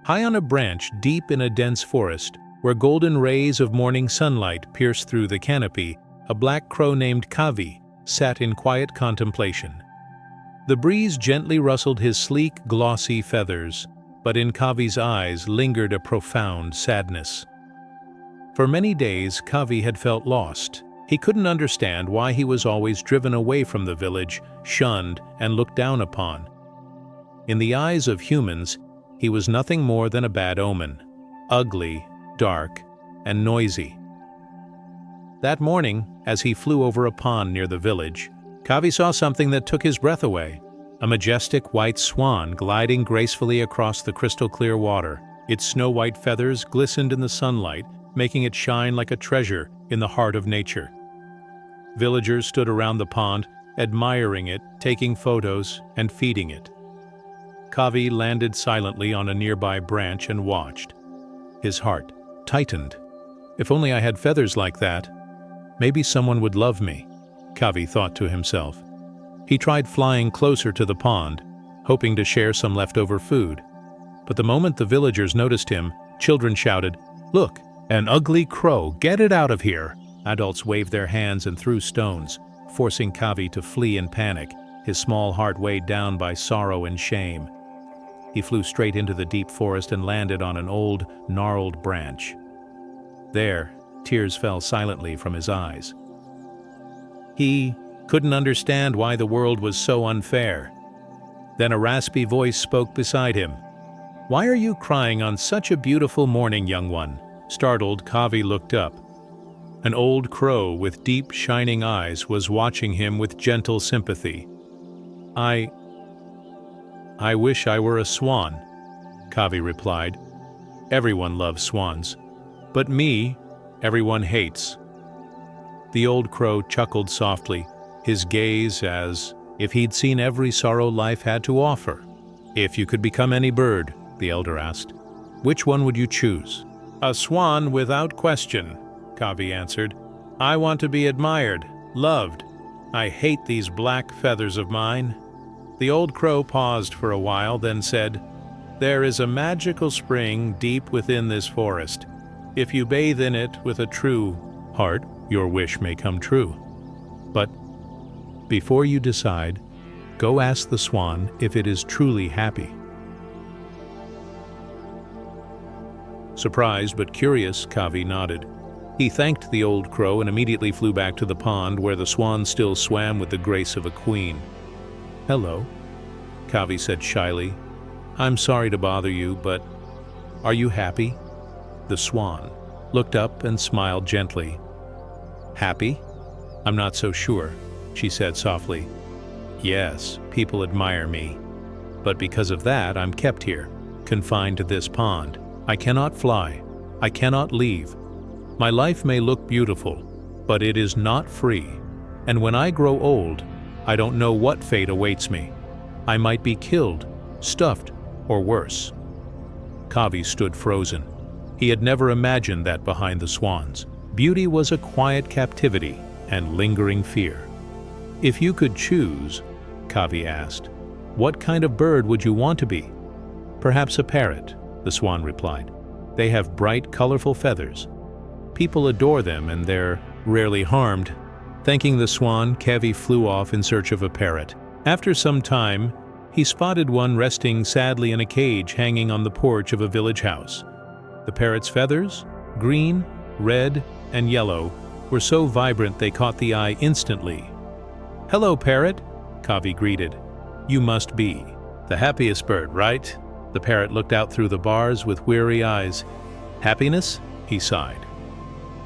High on a branch deep in a dense forest, where golden rays of morning sunlight pierced through the canopy, a black crow named Kavi sat in quiet contemplation. The breeze gently rustled his sleek, glossy feathers, but in Kavi's eyes lingered a profound sadness. For many days, Kavi had felt lost. He couldn't understand why he was always driven away from the village, shunned, and looked down upon. In the eyes of humans, he was nothing more than a bad omen, ugly, dark, and noisy. That morning, as he flew over a pond near the village, Kavi saw something that took his breath away. A majestic white swan gliding gracefully across the crystal-clear water. Its snow-white feathers glistened in the sunlight, making it shine like a treasure in the heart of nature. Villagers stood around the pond, admiring it, taking photos, and feeding it. Kavi landed silently on a nearby branch and watched. His heart tightened. If only I had feathers like that, maybe someone would love me, Kavi thought to himself. He tried flying closer to the pond, hoping to share some leftover food. But the moment the villagers noticed him, children shouted, "Look, an ugly crow, get it out of here!" Adults waved their hands and threw stones, forcing Kavi to flee in panic, his small heart weighed down by sorrow and shame. He flew straight into the deep forest and landed on an old, gnarled branch. There, tears fell silently from his eyes. He couldn't understand why the world was so unfair. Then a raspy voice spoke beside him. "Why are you crying on such a beautiful morning, young one?" Startled, Kavi looked up. An old crow with deep, shining eyes was watching him with gentle sympathy. I wish I were a swan," Kavi replied. "Everyone loves swans, but me, everyone hates." The old crow chuckled softly, his gaze as if he'd seen every sorrow life had to offer. "If you could become any bird," the elder asked, "which one would you choose?" "A swan without question," Kavi answered. "I want to be admired, loved. I hate these black feathers of mine." The old crow paused for a while, then said, "There is a magical spring deep within this forest. If you bathe in it with a true heart, your wish may come true. But before you decide, go ask the swan if it is truly happy." Surprised but curious, Kavi nodded. He thanked the old crow and immediately flew back to the pond where the swan still swam with the grace of a queen. "Hello," Kavi said shyly. "I'm sorry to bother you, but are you happy?" The swan looked up and smiled gently. "Happy? I'm not so sure," she said softly. "Yes, people admire me. But because of that, I'm kept here, confined to this pond. I cannot fly. I cannot leave. My life may look beautiful, but it is not free. And when I grow old, I don't know what fate awaits me. I might be killed, stuffed, or worse." Kavi stood frozen. He had never imagined that behind the swans, beauty was a quiet captivity and lingering fear. "If you could choose," Kavi asked, "what kind of bird would you want to be?" "Perhaps a parrot," the swan replied. "They have bright, colorful feathers. People adore them and they're rarely harmed." Thanking the swan, Kavi flew off in search of a parrot. After some time, he spotted one resting sadly in a cage hanging on the porch of a village house. The parrot's feathers, green, red, and yellow, were so vibrant they caught the eye instantly. "Hello, parrot," Kavi greeted. "You must be the happiest bird, right?" The parrot looked out through the bars with weary eyes. "Happiness?" he sighed.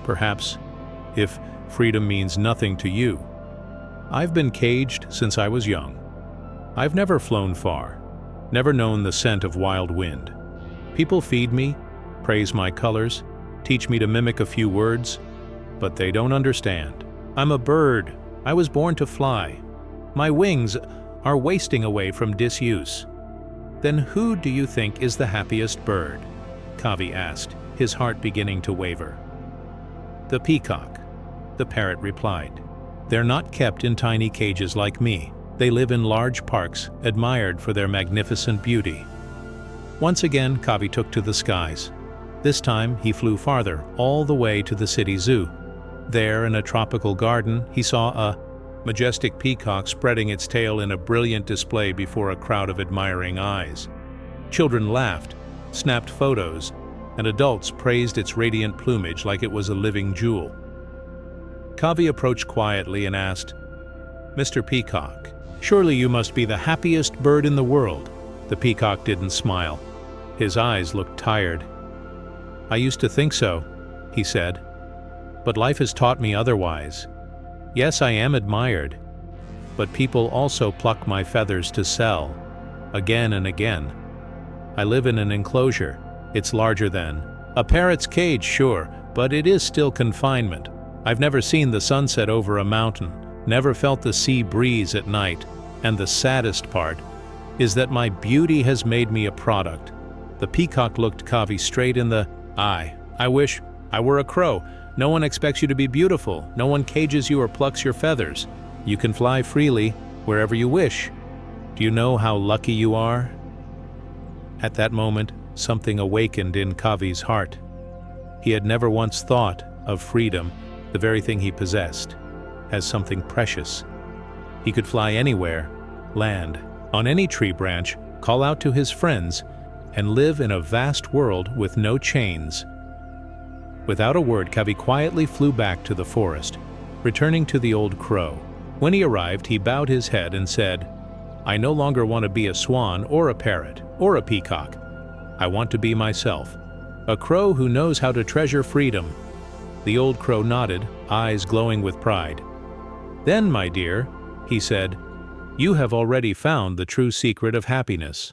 "Perhaps, if freedom means nothing to you. I've been caged since I was young. I've never flown far, never known the scent of wild wind. People feed me, praise my colors, teach me to mimic a few words, but they don't understand. I'm a bird. I was born to fly. My wings are wasting away from disuse." "Then who do you think is the happiest bird?" Kavi asked, his heart beginning to waver. "The peacock," the parrot replied. "They're not kept in tiny cages like me. They live in large parks, admired for their magnificent beauty." Once again, Kavi took to the skies. This time, he flew farther, all the way to the city zoo. There, in a tropical garden, he saw a majestic peacock spreading its tail in a brilliant display before a crowd of admiring eyes. Children laughed, snapped photos, and adults praised its radiant plumage like it was a living jewel. Kavi approached quietly and asked, "Mr. Peacock, surely you must be the happiest bird in the world." The peacock didn't smile. His eyes looked tired. "I used to think so," he said, "but life has taught me otherwise. Yes, I am admired, but people also pluck my feathers to sell, again and again. I live in an enclosure. It's larger than a parrot's cage, sure, but it is still confinement. I've never seen the sunset over a mountain, never felt the sea breeze at night, and the saddest part is that my beauty has made me a product." The peacock looked Kavi straight in the eye. "I wish I were a crow. No one expects you to be beautiful. No one cages you or plucks your feathers. You can fly freely, wherever you wish. Do you know how lucky you are?" At that moment, something awakened in Kavi's heart. He had never once thought of freedom, the very thing he possessed, as something precious. He could fly anywhere, land on any tree branch, call out to his friends, and live in a vast world with no chains. Without a word, Kavi quietly flew back to the forest, returning to the old crow. When he arrived, he bowed his head and said, "I no longer want to be a swan or a parrot or a peacock. I want to be myself, a crow who knows how to treasure freedom." The old crow nodded, eyes glowing with pride. "Then, my dear," he said, "you have already found the true secret of happiness."